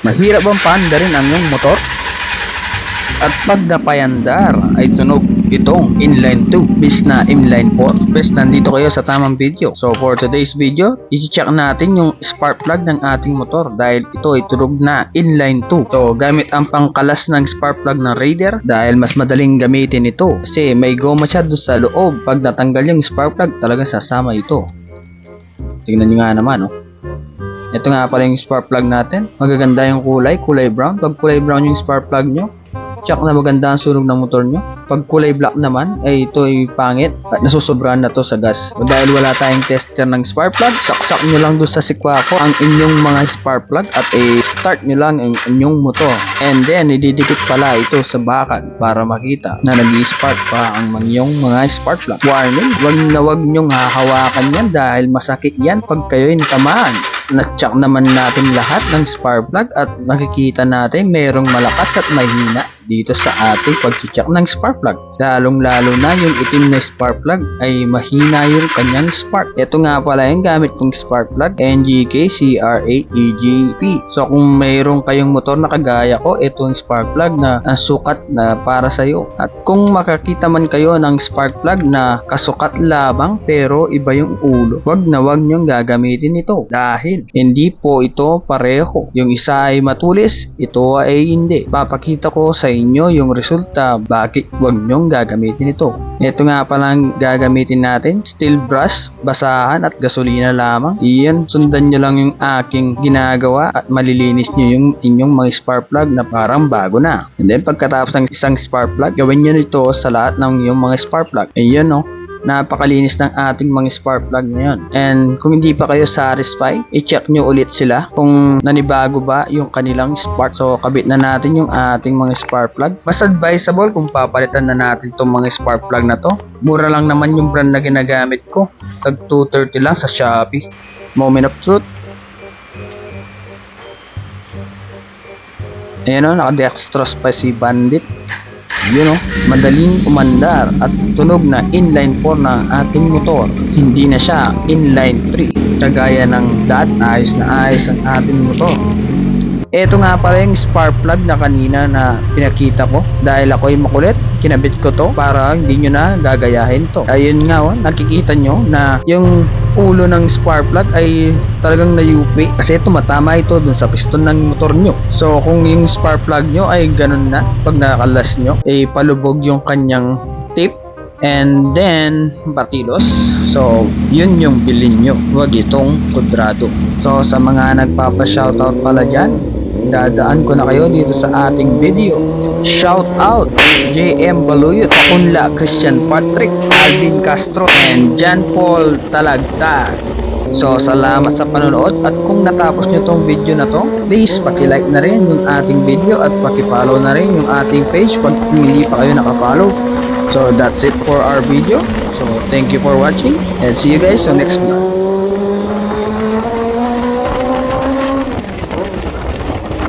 Mahirap bang paandarin ang iyong motor? At pag napayandar ay tunog itong inline 2 bis na inline 4. Bes, nandito kayo sa tamang video. So for today's video, i-check natin yung spark plug ng ating motor dahil ito ay tunog na inline 2. So gamit ang pangkalas ng spark plug ng Raider dahil mas madaling gamitin ito kasi may goma siya doon sa loob. Pag natanggal yung spark plug, talagang sasama ito. Tingnan nyo nga naman, oh. Ito nga pala yung spark plug natin. Magaganda yung kulay brown. Pag kulay brown yung spark plug nyo, check na maganda ang sunog ng motor nyo. Pag kulay black naman, ay ito ay pangit at nasusobrahan na to sa gas. O dahil wala tayong tester ng spark plug, saksak nyo lang doon sa sikwako ang inyong mga spark plug at start nyo lang ang inyong motor. And then, ididikit pala ito sa bakal para makita na nag-spark pa ang inyong mga spark plug. Warning, wag nyong hahawakan yan dahil masakit yan pag kayo'y natamaan. Na-check naman natin lahat ng spark plug at makikita natin mayroong malakas at mahina dito sa ating pag-check ng spark plug. Lalong-lalo na yung itim na spark plug ay mahina yung kanyang spark. Ito nga pala yung gamit kong spark plug, NGK CR8EGP. So kung mayroong kayong motor na kagaya ko, ito yung spark plug na sukat na para sa'yo. At kung makakita man kayo ng spark plug na kasukat labang pero iba yung ulo, wag nyong gagamitin ito dahil hindi po ito pareho. Yung isa ay matulis, ito ay hindi. Papakita ko sa inyo yung resulta bakit wag nyong gagamitin ito. Ito nga palang gagamitin natin, steel brush, basahan at gasolina lamang. Iyan, sundan nyo lang yung aking ginagawa at malilinis nyo yung inyong mga spark plug na parang bago na. And then pagkatapos ng isang spark plug, gawin nyo nito sa lahat ng inyong mga spark plug. Ayan, no, napakalinis ng ating mga spark plug ngayon. And kung hindi pa kayo satisfied, i-check nyo ulit sila kung nanibago ba yung kanilang spark. So kabit na natin yung ating mga spark plug. Mas advisable kung papalitan na natin itong mga spark plug na to. Mura lang naman yung brand na ginagamit ko. Tag 230 lang sa Shopee. Moment of truth. Ayan o, naka-dextrose pa si Bandit. Yun o, madaling umandar at tunog na inline 4 ng ating motor. Hindi na siya inline 3 kagaya ng ayos na ayos ang ating motor. Ito nga pala yung spark plug na kanina na pinakita ko. Dahil ako'y makulit, kinabit ko to para hindi nyo na gagayahin to. Ayun nga, nakikita nyo na yung ulo ng spark plug ay talagang nayupi kasi tumatama ito dun sa piston ng motor nyo. So kung yung spark plug nyo ay ganun na, pag nakalas nyo ay palubog yung kanyang tip and then batilos. So yun yung bilhin nyo, wag itong kudrado. So sa mga nagpapa-shoutout pala dyan, dadaan ko na kayo dito sa ating video. Shout out JM Baluyot, Pakunla, Christian Patrick, Alvin Castro, and John Paul Talagta. So salamat sa panonood at kung natapos nyo tong video na to, please paki-like na rin yung ating video at paki-follow na rin yung ating page pag hindi pa kayo naka-follow. So that's it for our video. So thank you for watching and see you guys on next vlog.